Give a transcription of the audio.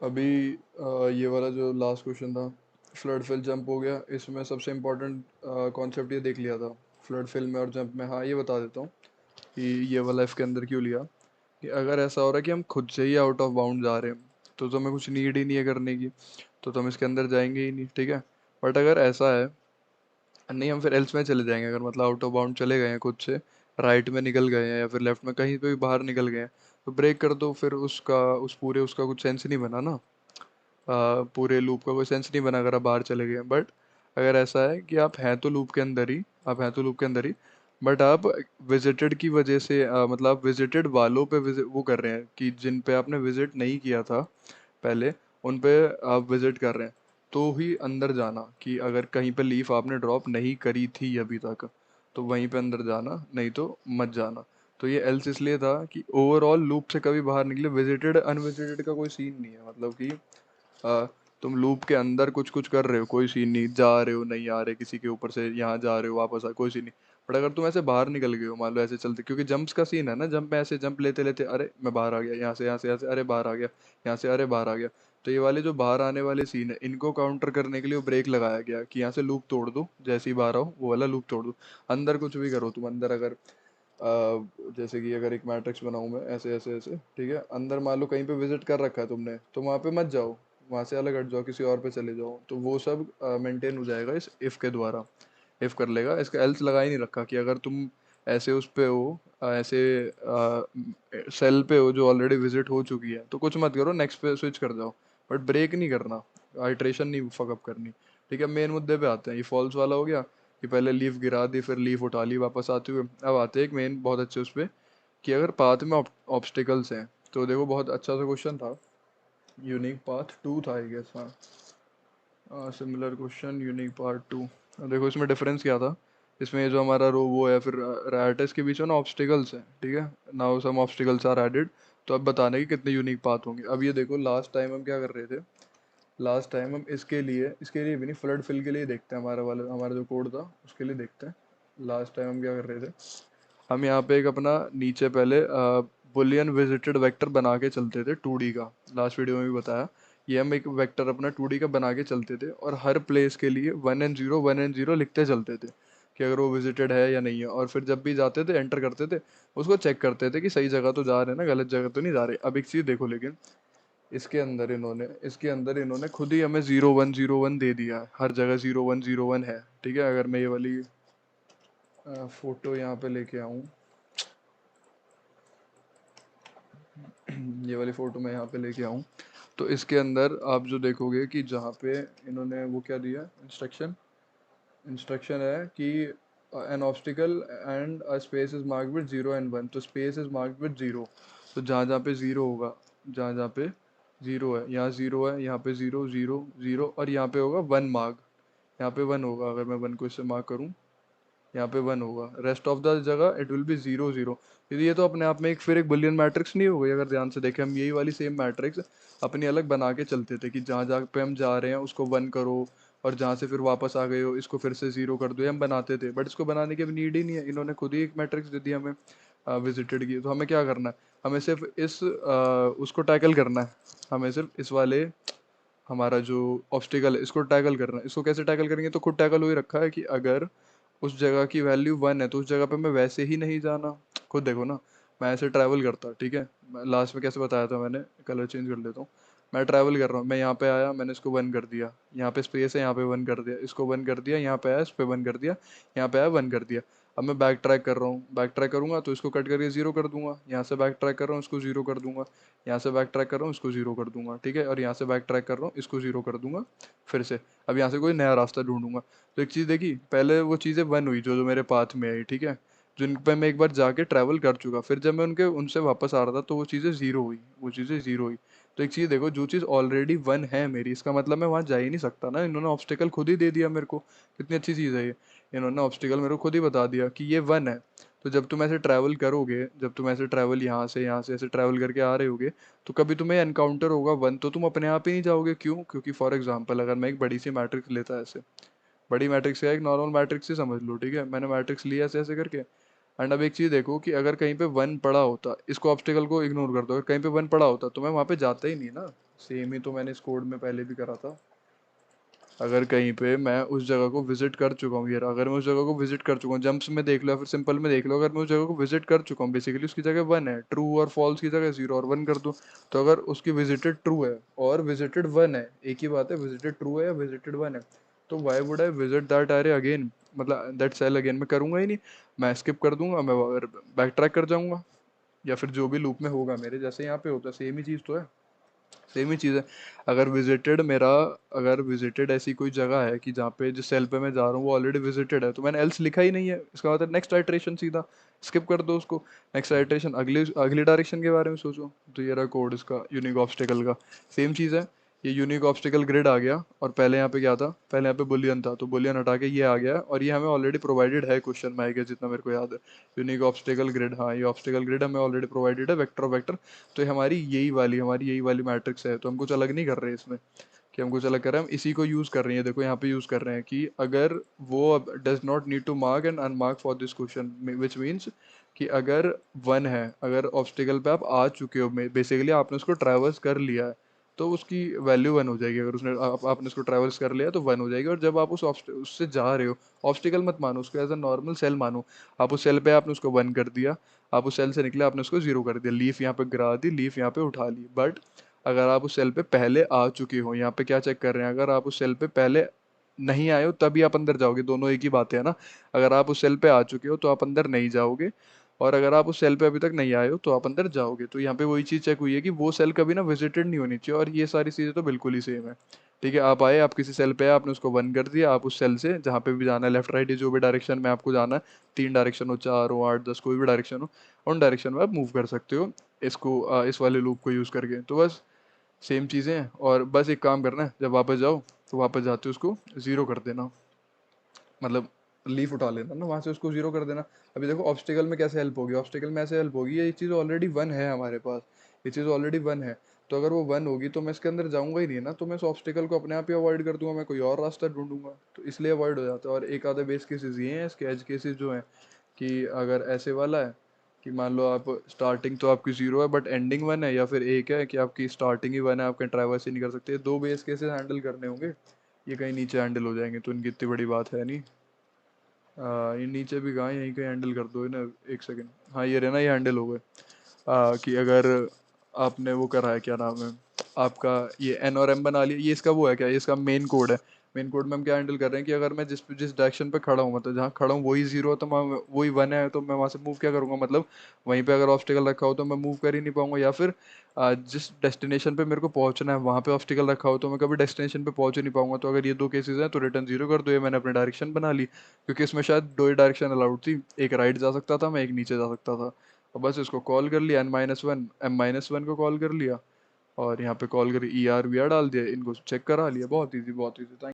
अभी ये वाला जो लास्ट क्वेश्चन था, फ्लड फिल जंप हो गया, इसमें सबसे इम्पोर्टेंट कॉन्सेप्ट ये देख लिया था। फ्लड फिल में और जंप में, हाँ ये बता देता हूँ कि ये वाला एफ के अंदर क्यों लिया। कि अगर ऐसा हो रहा है कि हम खुद से ही आउट ऑफ बाउंड जा रहे हैं, तो हमें कुछ नीड ही नहीं है करने की, तो हम इसके अंदर जाएंगे ही नहीं, ठीक है। बट अगर ऐसा है, नहीं हम फिर एल्स में चले जाएंगे, अगर मतलब आउट ऑफ बाउंड चले गए हैं खुद से, राइट में निकल गए हैं या फिर लेफ्ट में कहीं पे भी बाहर निकल गए हैं, तो ब्रेक कर दो। फिर उसका उस पूरे उसका कुछ सेंस नहीं बना ना। पूरे लूप का कोई सेंस नहीं बना अगर आप बाहर चले गए। बट अगर ऐसा है कि आप हैं तो लूप के अंदर ही, आप हैं तो लूप के अंदर ही, बट आप विजिटेड की वजह से मतलब आप विजिटेड वालों पे विजिट वो कर रहे हैं कि जिन पे आपने विजिट नहीं किया था पहले, उन पे आप विजिट कर रहे हैं, तो ही अंदर जाना। कि अगर कहीं पे लीफ आपने ड्रॉप नहीं करी थी अभी तक, तो वहीं पे अंदर जाना, नहीं तो मत जाना। तो ये एल्स इसलिए था कि ओवरऑल लूप से कभी बाहर निकले, विजिटेड अनविजिटेड का कोई सीन नहीं है। मतलब कि तुम लूप के अंदर कुछ कुछ कर रहे हो, कोई सीन नहीं, जा रहे हो नहीं आ रहे किसी के ऊपर से, यहाँ जा रहे हो वापस आ, कोई सीन नहीं। बट अगर तुम ऐसे बाहर निकल गए हो, मान लो ऐसे चलते, क्योंकि जंप्स का सीन है ना, जंप में ऐसे जंप लेते लेते, अरे मैं बाहर आ गया, यहाँ से अरे बाहर आ गया, यहाँ से अरे बाहर आ गया। तो ये वाले जो बाहर आने वाले सीन है, इनको काउंटर करने के लिए वो ब्रेक लगाया गया कि यहाँ से लूप तोड़ दो, जैसे ही बाहर आओ वो वाला लूप तोड़ दो। अंदर कुछ भी करो तुम, अंदर अगर जैसे कि अगर एक मैट्रिक्स बनाऊं मैं ऐसे ऐसे ऐसे, ठीक है, अंदर मान लो कहीं पे विजिट कर रखा है तुमने, तो वहां पे मत जाओ, वहां से अलग हट जाओ, किसी और पे चले जाओ, तो वो सब मेंटेन हो जाएगा इस इफ के द्वारा। इफ कर लेगा, इसका एल्स लगा ही नहीं रखा कि अगर तुम ऐसे उस पे हो, ऐसे सेल पे हो जो ऑलरेडी विजिट हो चुकी है, तो कुछ मत करो, नेक्स्ट पे स्विच कर जाओ। बट ब्रेक नहीं करना, आइट्रेशन नहीं फकअप करनी। ठीक है, मेन मुद्दे पे आते हैं। ये फॉल्स वाला हो गया कि पहले लीफ गिरा दी, फिर लीफ उठा ली वापस आते हुए। अब आते हैं एक मेन बहुत अच्छे उस पे, कि अगर पाथ में ऑब्स्टिकल्स हैं, तो देखो बहुत अच्छा सा क्वेश्चन था, यूनिक पाथ टू था आई गेस, हाँ। Similar question unique part two. देखो इसमें डिफरेंस क्या था। इसमें ये जो हमारा रोबो है फिर रैट है, इसके बीच में ना ऑब्स्टिकल्स हैं, ठीक है। Now some obstacles are added. तो अब बताने की कितने यूनिक पाथ होंगे। अब ये देखो लास्ट टाइम हम क्या कर रहे थे, लास्ट टाइम हम इसके लिए भी नहीं, फ्लड फिल के लिए देखते हैं, हमारा वाला हमारा जो कोड था उसके लिए देखते हैं। लास्ट टाइम हम क्या कर रहे थे, हम यहाँ पे एक अपना नीचे पहले बुलियन विजिटेड वेक्टर बना के चलते थे 2D का। लास्ट वीडियो में भी बताया, ये हम एक वेक्टर अपना 2D का बना के चलते थे, और हर प्लेस के लिए 1 and 0 लिखते चलते थे कि अगर वो विजिटेड है या नहीं है। और फिर जब भी जाते थे एंटर करते थे, उसको चेक करते थे कि सही जगह तो जा रहे हैं ना, गलत जगह तो नहीं जा रहे। अब एक चीज़ देखो, लेकिन इसके अंदर इन्होंने खुद ही हमें 0 1 0 1 दे दिया है, हर जगह 0 1 0 1 है, ठीक है। अगर मैं ये वाली फोटो यहाँ पे लेके आऊँ, ये वाली फोटो मैं यहाँ पे लेके आऊँ, तो इसके अंदर आप जो देखोगे कि जहाँ पे इन्होंने वो क्या दिया, इंस्ट्रक्शन इंस्ट्रक्शन है कि an obstacle and a space is marked with 0 and 1, तो स्पेस इज मार्क्ड विद 0। तो जहाँ जहाँ पे जीरो होगा, जहाँ जहाँ पे जीरो है, यहाँ जीरो है, यहाँ पे 0 0 0, और यहाँ पे होगा 1 मार्क, यहाँ पे 1 होगा, अगर मैं 1 को इससे मार्क करूँ, यहाँ पे 1 होगा, रेस्ट ऑफ द जगह इट विल बी 0 0। ये तो अपने आप में एक फिर एक बुलियन मैट्रिक्स नहीं हो गई। अगर ध्यान से देखें, हम यही वाली सेम मैट्रिक्स अपनी अलग बना के चलते थे कि जहाँ जहाँ पे हम जा रहे हैं उसको 1 करो, और जहाँ से फिर वापस आ गए हो इसको फिर से 0 कर दो, ये हम बनाते थे। बट इसको बनाने की अब नीड ही नहीं है, इन्होंने खुद ही एक मैट्रिक्स दे दी हमें विजिटेड की। तो हमें क्या करना है, हमें सिर्फ इस उसको टैकल करना है, हमें सिर्फ इस वाले हमारा जो ऑब्स्टिकल है इसको टैकल करना है। इसको कैसे टैकल करेंगे, तो खुद टैकल हो ही रखा है कि अगर उस जगह की वैल्यू 1 है, तो उस जगह पे मैं वैसे ही नहीं जाना। खुद देखो ना, मैं ऐसे ट्रैवल करता, ठीक है, लास्ट में कैसे बताया था मैंने, कलर चेंज कर लेता हूँ। मैं ट्रैवल कर रहा हूँ, मैं यहाँ पे आया, मैंने इसको 1 कर दिया, यहाँ पे स्पेस है यहाँ पे 1 कर दिया, इसको 1 कर दिया, यहाँ पे आया इस पे 1 कर दिया, यहाँ पे आया 1 कर दिया। अब मैं बैक ट्रैक कर रहा हूँ, बैक ट्रैक करूंगा तो इसको कट करके 0 कर दूंगा, यहाँ से बैक ट्रैक कर रहा हूँ इसको 0 कर दूंगा, यहाँ से बैक ट्रैक कर रहा हूँ इसको 0 कर दूंगा, ठीक है, और यहाँ से बैक ट्रैक कर रहा हूँ इसको 0 कर दूंगा फिर से। अब यहाँ से कोई नया रास्ता ढूंढूंगा। तो एक चीज़ देखी, पहले वो चीज़ें 1 हुई जो जो मेरे पाथ में आई, ठीक है, जिन पे मैं एक बार जाके ट्रैवल कर चुका। फिर जब मैं उनके उनसे वापस आ रहा था तो वो चीज़ें 0 हुई, वो चीज़ें 0 हुई। तो एक चीज़ देखो, जो चीज़ ऑलरेडी 1 है मेरी, इसका मतलब मैं वहाँ जा ही नहीं सकता ना, इन्होंने ऑब्स्टिकल खुद ही दे दिया मेरे को। कितनी अच्छी चीज़ है ये, इन्होंने ऑब्स्टिकल मेरे को खुद ही बता दिया कि ये 1 है। तो जब तुम ऐसे ट्रैवल करोगे, जब तुम ऐसे ट्रैवल यहाँ से ऐसे ट्रैवल करके आ रहे होगे, तो कभी तुम्हें एनकाउंटर होगा 1, तो तुम अपने आप ही नहीं जाओगे। क्यों? क्योंकि फॉर एग्जाम्पल अगर मैं एक बड़ी सी मैट्रिक्स लेता ऐसे, बड़ी मैट्रिक्स है, एक नॉर्मल मैट्रिक्स ही समझ लो, ठीक है, मैंने मैट्रिक्स लिया ऐसे ऐसे करके, एंड अब एक चीज़ देखो कि अगर कहीं पे वन पड़ा होता, इसको ऑब्स्टिकल को इग्नोर कर दो, अगर कहीं पे वन पड़ा होता तो मैं वहाँ पे जाता ही नहीं ना। सेम ही तो मैंने इस कोड में पहले भी करा था। अगर कहीं पे मैं उस जगह को विजिट कर चुका हूँ, ये रहा, अगर मैं उस जगह को विजिट कर चुका हूँ, जंप्स में देख लो या फिर सिंपल में देख लो, अगर मैं उस जगह को विजिट कर चुका हूँ, बेसिकली उसकी जगह वन है, ट्रू और फॉल्स की जगह जीरो और वन कर दूँ, तो अगर उसकी विजिटेड ट्रू है और विजिटेड वन है, एक ही बात है, विजिटेड ट्रू है या विजिटेड वन है, तो why would I visit that area again, मतलब दैट सेल अगेन, मैं करूंगा ही नहीं। मैं स्किप कर दूंगा, मैं बैक ट्रैक कर जाऊंगा, या फिर जो भी लूप में होगा मेरे, जैसे यहाँ पे होता है, सेम ही चीज़ तो है, सेम ही चीज़ है। अगर विजिटेड मेरा, अगर विजिटेड ऐसी कोई जगह है कि जहाँ पे जिस सेल पे मैं जा रहा हूँ वो ऑलरेडी विजिटेड है, तो मैंने एल्स लिखा ही नहीं है, इसका मतलब नेक्स्ट आइट्रेशन सीधा स्किप कर दो उसको। नेक्स्ट आइट्रेशन अगली अगली डायरेक्शन के बारे में सोचो। तो ये रहा कोड इसका यूनिक ऑब्स्टिकल का। सेम चीज़ है, ये यूनिक ऑब्स्टिकल ग्रिड आ गया, और पहले यहाँ पे क्या था, पहले यहाँ पे बुलियन था, तो बुलियन हटा के ये आ गया, और ये हमें ऑलरेडी प्रोवाइडेड है क्वेश्चन में, आएगा जितना मेरे को याद है। यूनिक ऑब्स्टिकल ग्रिड, हाँ ये ऑब्स्टिकल ग्रिड हमें ऑलरेडी प्रोवाइडेड है, वेक्टर वेक्टर। तो ये हमारी यही वाली मैट्रिक्स है, तो हम कुछ अलग नहीं कर रहे इसमें, कि हम कुछ अलग कर रहे हैं, हम इसी को यूज़ कर रहे हैं। देखो यहाँ पे यूज़ कर रहे हैं कि अगर वो does not need to mark and unmark for this question, which means कि अगर वन है, अगर ऑब्स्टिकल पे आप आ चुके हो, बेसिकली आपने उसको ट्रैवर्स कर लिया है, तो उसकी वैल्यू वन हो जाएगी। अगर आपने उसको ट्रैवर्स कर लिया तो वन हो जाएगी। और जब आप उससे जा रहे हो, ऑब्स्टिकल मत मानो उसको, एज अ नॉर्मल सेल मानो। आप उस सेल पे आपने उसको वन कर दिया, आप उस सेल से निकले, आपने उसको जीरो कर दिया, लीफ यहाँ पे गिरा दी, लीफ यहाँ पे उठा ली। बट अगर आप उस सेल पे पहले आ चुके हो, यहाँ पे क्या चेक कर रहे हैं, अगर आप उस सेल पे पहले नहीं आए हो तभी आप अंदर जाओगे, दोनों एक ही बात है ना। अगर आप उस सेल पे आ चुके हो तो आप अंदर नहीं जाओगे, और अगर आप उस सेल पे अभी तक नहीं आए हो तो आप अंदर जाओगे। तो यहाँ पे वही चीज़ चेक हुई है कि वो सेल कभी ना विजिटेड नहीं होनी चाहिए, और ये सारी चीज़ें तो बिल्कुल ही सेम है। ठीक है, आप आए, आप किसी सेल पे आए, आपने उसको वन कर दिया, आप उस सेल से जहाँ पे भी जाना है, लेफ्ट राइट जो भी डायरेक्शन में आपको जाना है, 3 डायरेक्शन हो, 4 हो, 8 10 कोई भी डायरेक्शन हो, उन डायरेक्शन में आप मूव कर सकते हो, इसको इस वाले लूप को यूज़ करके। तो बस सेम चीज़ें हैं, और बस एक काम करना है, जब वापस जाओ तो वापस जाते उसको ज़ीरो कर देना, मतलब लीफ उठा लेना ना वहाँ से, उसको जीरो कर देना। अभी देखो ऑब्स्टिकल में कैसे हेल्प होगी, ऑब्स्टिकल में ऐसे हेल्प होगी, ये चीज़ ऑलरेडी वन है हमारे पास, ये चीज़ ऑलरेडी वन है। तो अगर वो वन होगी तो मैं इसके अंदर जाऊंगा ही नहीं ना, तो मैं इस ऑब्स्टिकल को अपने आप ही अवॉइड कर दूंगा, मैं कोई और रास्ता ढूंढूंगा, तो इसलिए अवॉइड हो जाता है। और एक आधे बेस केसेस ये हैं, इसके एज केसेस जो हैं, कि अगर ऐसे वाला है कि मान लो आप स्टार्टिंग तो आपकी जीरो है बट एंडिंग वन है, या फिर एक है कि आपकी स्टार्टिंग ही वन है, आप कहीं ट्रैवर्स ही नहीं कर सकते, दो बेस केसेस हैंडल करने होंगे। ये कहीं नीचे हैंडल हो जाएंगे तो इनकी इतनी बड़ी बात है नहीं। ये नीचे भी कहाँ, यहीं कहीं हैंडल कर दो इन्हें, एक सेकंड। हाँ ये रहना, ये हैंडल हो गए। कि अगर आपने वो करा है, क्या नाम है आपका, ये एन और एम बना लिया, ये इसका वो है क्या, ये इसका मेन कोड है। मेन कोड में हम क्या हैंडल कर रहे हैं कि अगर मैं जिस जिस डायरेक्शन पे खड़ा हूँ, मतलब जहाँ खड़ा हूँ वही जीरो है, तो मैं वही वन है, तो मैं वहाँ से मूव क्या करूँगा, मतलब वहीं पे अगर ऑब्स्टिकल रखा हो तो मैं मूव कर ही नहीं पाऊंगा, या फिर जिस डेस्टिनेशन पे मेरे को पहुंचना है वहाँ पे ऑब्स्टिकल रखा हो तो मैं कभी डेस्टिनेशन पे पहुंच ही नहीं पाऊंगा। तो अगर ये दो केसेस हैं तो रिटर्न जीरो कर दो, ये मैंने अपनी डायरेक्शन बना ली, क्योंकि इसमें शायद दो ही डायरेक्शन अलाउड थी, एक राइट जा सकता था मैं, एक नीचे जा सकता था। और बस इसको कॉल कर लिया, n-1 m-1 को कॉल कर लिया, और यहाँ पे कॉल कर ई आर वी आर डाल दिया, इनको चेक करा लिया, बहुत ईजी बहुत ईजी।